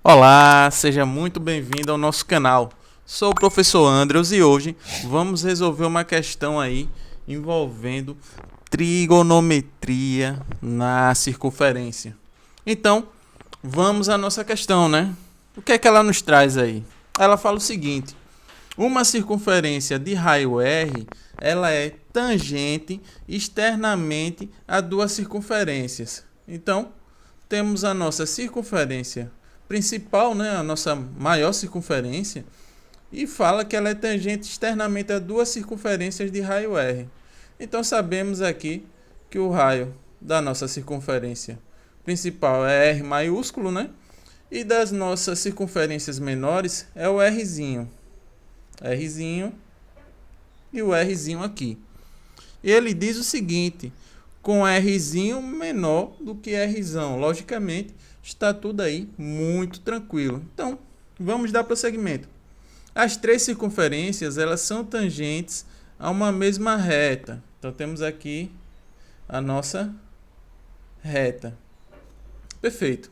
Olá, seja muito bem-vindo ao nosso canal. Sou o professor Andrews e hoje vamos resolver uma questão aí envolvendo trigonometria na circunferência. Então, vamos à nossa questão, né? O que é que ela nos traz aí? Ela fala o seguinte: uma circunferência de raio R, ela é tangente externamente a duas circunferências. Então, temos a nossa circunferência principal, né, a nossa maior circunferência, e fala que ela é tangente externamente a duas circunferências de raio R. Então sabemos aqui que o raio da nossa circunferência principal é R maiúsculo, né? E das nossas circunferências menores é o Rzinho. Rzinho e o Rzinho aqui. E ele diz o seguinte: com Rzinho menor do que Rzão. Logicamente, está tudo aí muito tranquilo. Então, vamos dar prosseguimento. As três circunferências, elas são tangentes a uma mesma reta. Então, temos aqui a nossa reta. Perfeito.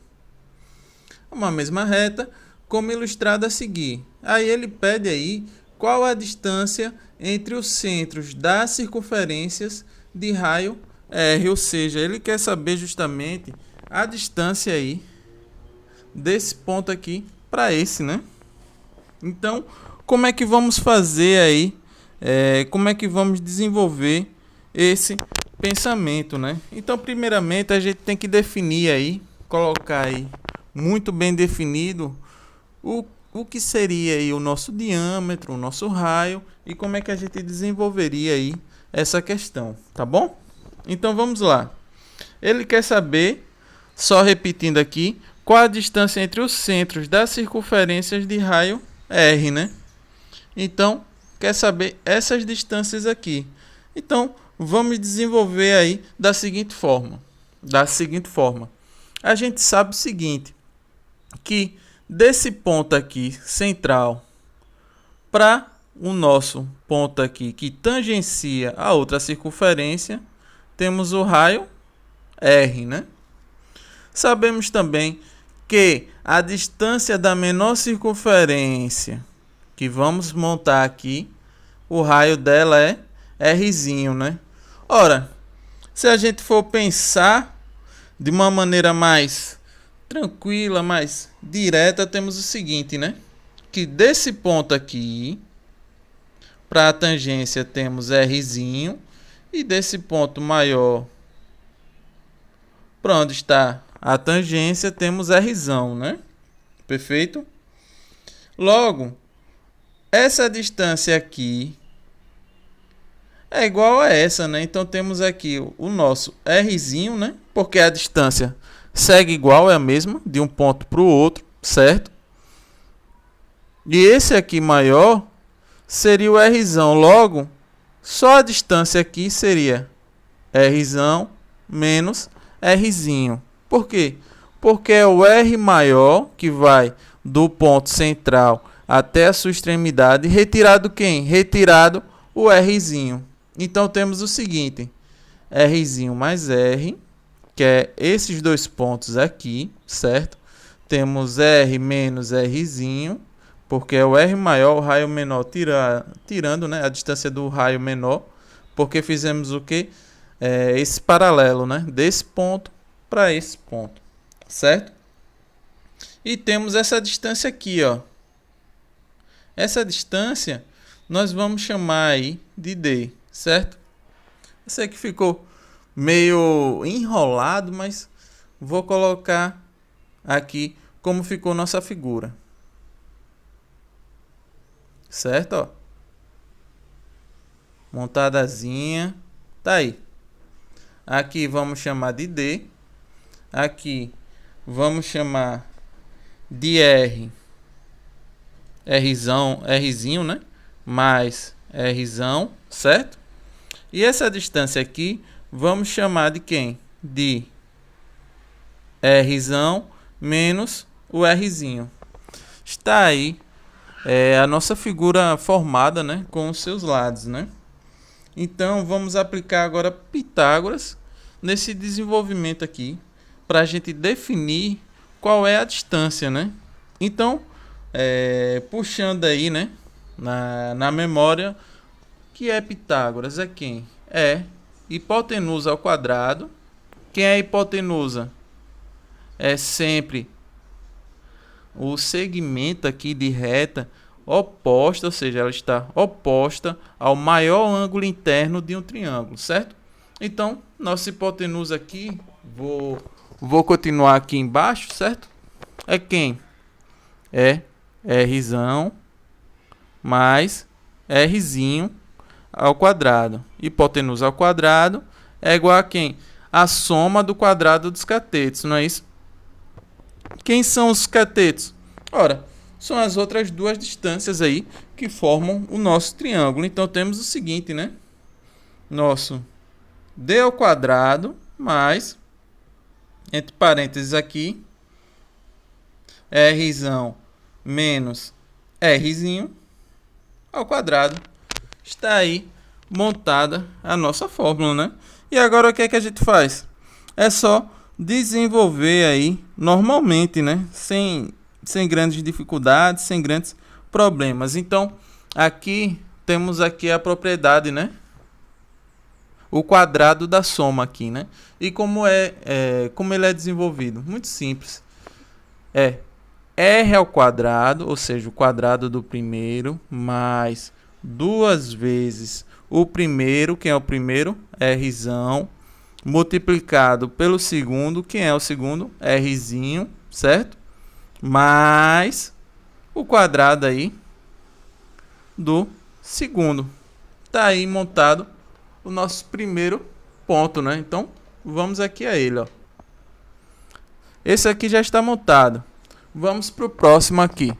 Uma mesma reta, como ilustrado a seguir. Aí ele pede aí qual a distância entre os centros das circunferências de raio R, ou seja, ele quer saber justamente a distância aí desse ponto aqui para esse, né? Então, como é que vamos fazer aí? Como é que vamos desenvolver esse pensamento, né? Então, primeiramente, a gente tem que definir aí, colocar aí muito bem definido o que seria aí o nosso diâmetro, o nosso raio e como é que a gente desenvolveria aí essa questão, tá bom? Então vamos lá. Ele quer saber, só repetindo aqui, qual a distância entre os centros das circunferências de raio R, né? Então, quer saber essas distâncias aqui. Então, vamos desenvolver aí da seguinte forma. A gente sabe o seguinte, que desse ponto aqui central para o nosso ponto aqui que tangencia a outra circunferência, temos o raio R, né? Sabemos também que a distância da menor circunferência que vamos montar aqui, o raio dela é Rzinho, né? Ora, se a gente for pensar de uma maneira mais tranquila, mais direta, temos o seguinte, né? Que desse ponto aqui para a tangência temos Rzinho e desse ponto maior para onde está a tangência temos Rzão, né? Perfeito? Logo, essa distância aqui é igual a essa, né? Então temos aqui o nosso Rzinho, né? Porque a distância segue igual, é a mesma, de um ponto para o outro, certo? E esse aqui maior seria o Rzão. Logo, só a distância aqui seria Rzão menos Rzinho. Por quê? Porque é o R maior que vai do ponto central até a sua extremidade, retirado quem? Retirado o Rzinho. Então temos o seguinte: Rzinho mais R, que é esses dois pontos aqui, certo? Temos R menos Rzinho, porque é o R maior, o raio menor tirando, né, a distância do raio menor, porque fizemos o que? Esse paralelo, né, desse ponto para esse ponto, certo? E temos essa distância aqui, ó. Essa distância nós vamos chamar aí de D, certo? Eu sei que ficou meio enrolado, mas vou colocar aqui como ficou nossa figura. Certo, ó. Montadazinha, tá aí. Aqui vamos chamar de D. Aqui vamos chamar de R. Rzinho, né? Mais Rzão, certo? E essa distância aqui vamos chamar de quem? De Rzão menos o Rzinho. Está aí a nossa figura formada, né, com os seus lados, né? Então vamos aplicar agora Pitágoras nesse desenvolvimento aqui para a gente definir qual é a distância, né, Então, puxando aí, né, na memória, que é Pitágoras? É quem? É hipotenusa ao quadrado. Quem é a hipotenusa? É sempre o segmento aqui de reta oposta, ou seja, ela está oposta ao maior ângulo interno de um triângulo, certo? Então, nossa hipotenusa aqui, vou continuar aqui embaixo, certo? É quem? É R mais Rzinho ao quadrado. Hipotenusa ao quadrado é igual a quem? A soma do quadrado dos catetos, não é isso? Quem são os catetos? Ora, são as outras duas distâncias aí que formam o nosso triângulo. Então temos o seguinte, né? Nosso d ao quadrado mais, entre parênteses aqui, r menos rzinho ao quadrado. Está aí montada a nossa fórmula, né? E agora o que é que a gente faz? É só desenvolver aí normalmente, né? Sem grandes dificuldades, sem grandes problemas. Então, aqui temos aqui a propriedade, né? O quadrado da soma aqui, né? E como ele é desenvolvido? Muito simples. É r ao quadrado, ou seja, o quadrado do primeiro, mais 2 vezes o primeiro, quem é o primeiro? Rzão, multiplicado pelo segundo, quem é o segundo? Rzinho, certo? Mais o quadrado aí do segundo. Tá aí montado o nosso primeiro ponto, né? Então, vamos aqui a ele, ó. Esse aqui já está montado. Vamos para o próximo aqui.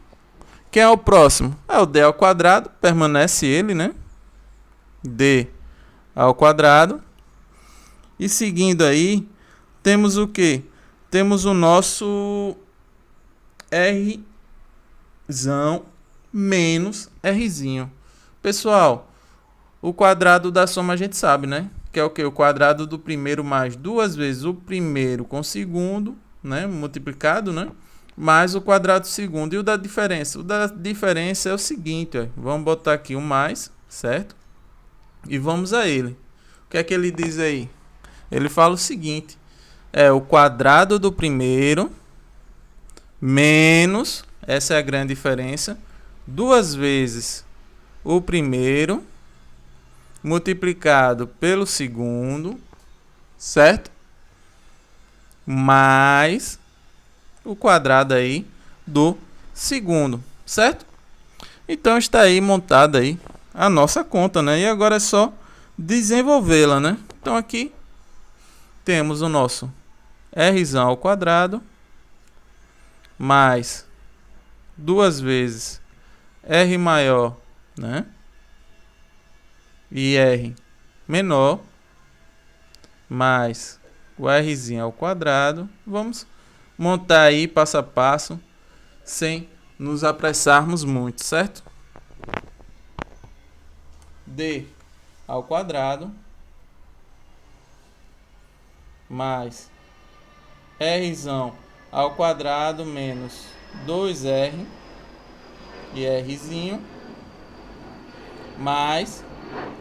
Quem é o próximo? É o d ao quadrado, permanece ele, né? D ao quadrado. E seguindo aí, temos o que? Temos o nosso Rzão menos Rzinho. Pessoal, o quadrado da soma a gente sabe, né? Que é o que? O quadrado do primeiro mais 2 vezes o primeiro com o segundo, né? Multiplicado, né? Mais o quadrado do segundo. E o da diferença? O da diferença é o seguinte, ó. Vamos botar aqui o mais, certo? E vamos a ele. O que é que ele diz aí? Ele fala o seguinte. É o quadrado do primeiro menos, essa é a grande diferença, 2 vezes o primeiro multiplicado pelo segundo, certo? Mais o quadrado aí do segundo, certo? Então está aí montada aí a nossa conta, né? E agora é só desenvolvê-la, né? Então aqui temos o nosso Rzão ao quadrado mais 2 vezes R maior, né? E R menor mais o Rzinho ao quadrado. Vamos montar aí passo a passo sem nos apressarmos muito, certo? D ao quadrado mais Rzão ao quadrado menos 2R e Rzinho mais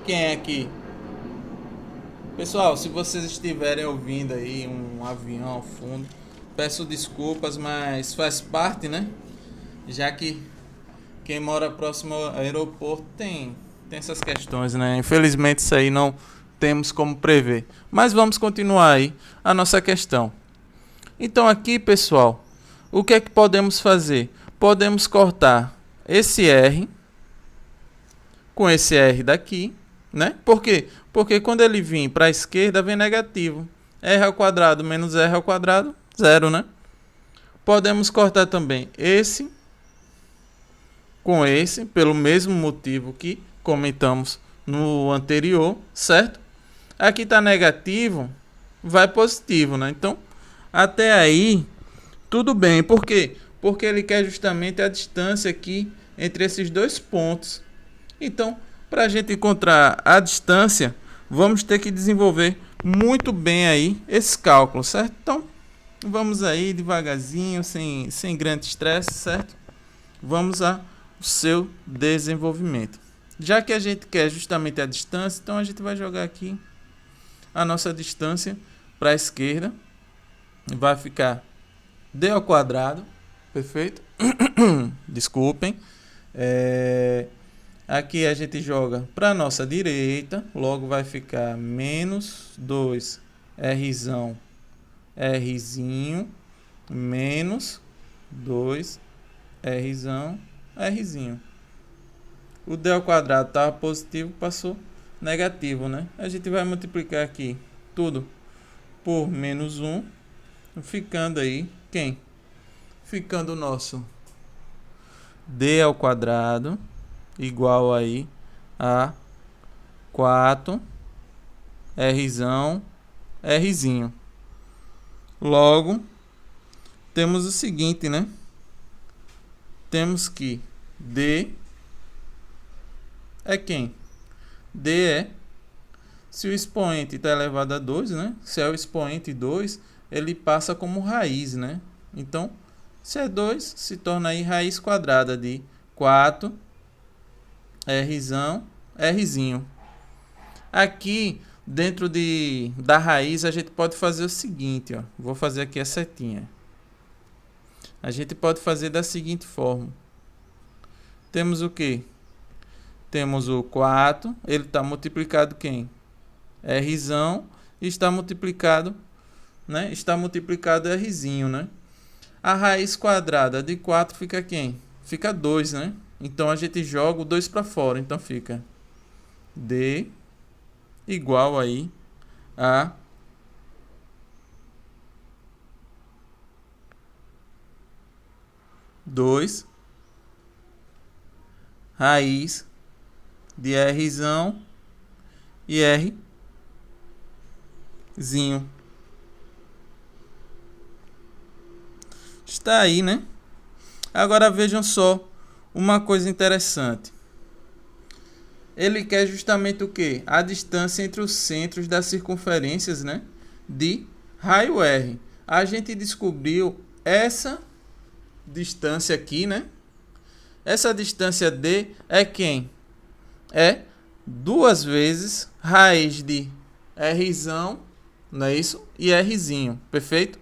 quem é aqui? Pessoal, se vocês estiverem ouvindo aí um avião ao fundo, peço desculpas, mas faz parte, né? Já que quem mora próximo ao aeroporto tem essas questões, né? Infelizmente isso aí não temos como prever. Mas vamos continuar aí a nossa questão. Então aqui, pessoal, o que é que podemos fazer? Podemos cortar esse R com esse R daqui, né? Por quê? Porque quando ele vir para a esquerda, vem negativo. R ao quadrado menos R ao quadrado, zero, né? Podemos cortar também esse com esse, pelo mesmo motivo que comentamos no anterior, certo? Aqui está negativo, vai positivo, né? Então, até aí, tudo bem. Por quê? Porque ele quer justamente a distância aqui entre esses dois pontos. Então, para a gente encontrar a distância, vamos ter que desenvolver muito bem aí esse cálculo, certo? Então, Vamos aí devagarzinho, sem grande estresse, certo? Vamos ao seu desenvolvimento. Já que a gente quer justamente a distância, então a gente vai jogar aqui a nossa distância para a esquerda. Vai ficar d ao quadrado, perfeito? Desculpem. Aqui a gente joga para a nossa direita, logo vai ficar menos 2r, rzinho, menos 2r, rzinho. O d ao quadrado estava positivo, passou negativo, né? A gente vai multiplicar aqui tudo por menos 1, ficando aí quem? Ficando o nosso d ao quadrado igual aí a 4 rzinho. Logo, temos o seguinte, né? Temos que d é quem? D é, se o expoente está elevado a 2, né? Se é o expoente 2, ele passa como raiz, né? Então, se é 2, se torna aí raiz quadrada de 4 rzinho. Aqui, dentro da raiz, a gente pode fazer o seguinte, ó. Vou fazer aqui a setinha. A gente pode fazer da seguinte forma. Temos o quê? Temos o 4, ele está multiplicado quem? Rzão, e está multiplicado, né? Está multiplicado Rzinho, né? A raiz quadrada de 4 fica quem? Fica 2, né? Então a gente joga o 2 para fora, então fica d igual aí a 2 raiz de Rzão e Rzinho. Está aí, né? Agora vejam só uma coisa interessante. Ele quer justamente o quê? A distância entre os centros das circunferências, né? De raio R. A gente descobriu essa distância aqui, né? Essa distância D é quem? É 2 vezes raiz de Rzão, não é isso? E Rzinho, perfeito?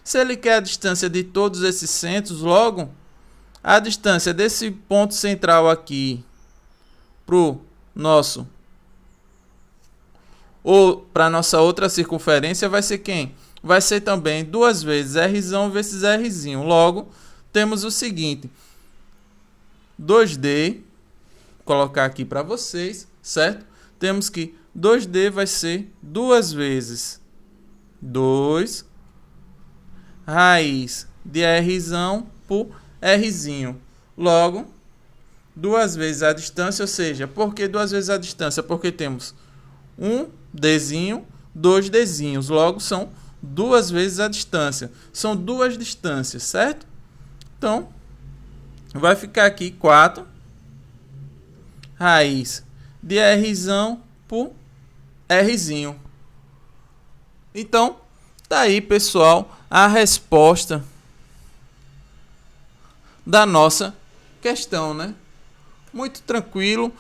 Se ele quer a distância de todos esses centros, logo, a distância desse ponto central aqui pro nosso, ou para nossa outra circunferência, vai ser quem? Vai ser também 2 vezes Rzão vezes Rzinho. Logo, temos o seguinte, 2D, vou colocar aqui para vocês, certo? Temos que 2D vai ser 2 vezes 2 raiz de Rzão por Rzinho. Logo, 2 vezes a distância, ou seja, por que 2 vezes a distância? Porque temos um Dzinho, 2 Dzinhos. Logo, são 2 vezes a distância. São 2 distâncias, certo? Então, vai ficar aqui 4 raiz de Rzão por Rzinho. Então, tá aí, pessoal, a resposta da nossa questão, né? Muito tranquilo,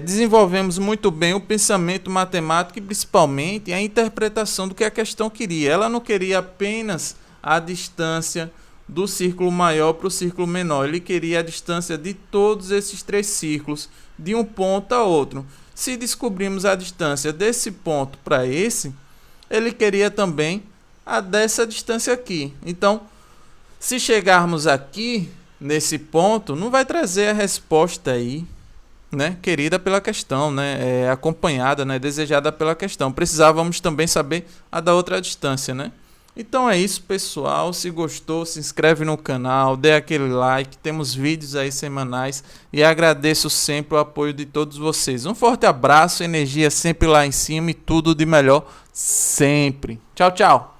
desenvolvemos muito bem o pensamento matemático e principalmente a interpretação do que a questão queria. Ela não queria apenas a distância do círculo maior para o círculo menor, ele queria a distância de todos esses 3 círculos, de um ponto a outro. Se descobrimos a distância desse ponto para esse, ele queria também a dessa distância aqui. Então, se chegarmos aqui nesse ponto, não vai trazer a resposta aí, né, querida pela questão, né, acompanhada, né, desejada pela questão. Precisávamos também saber a da outra distância, né? Então é isso, pessoal. Se gostou, se inscreve no canal, dê aquele like. Temos vídeos aí semanais e agradeço sempre o apoio de todos vocês. Um forte abraço, energia sempre lá em cima e tudo de melhor sempre. Tchau, tchau.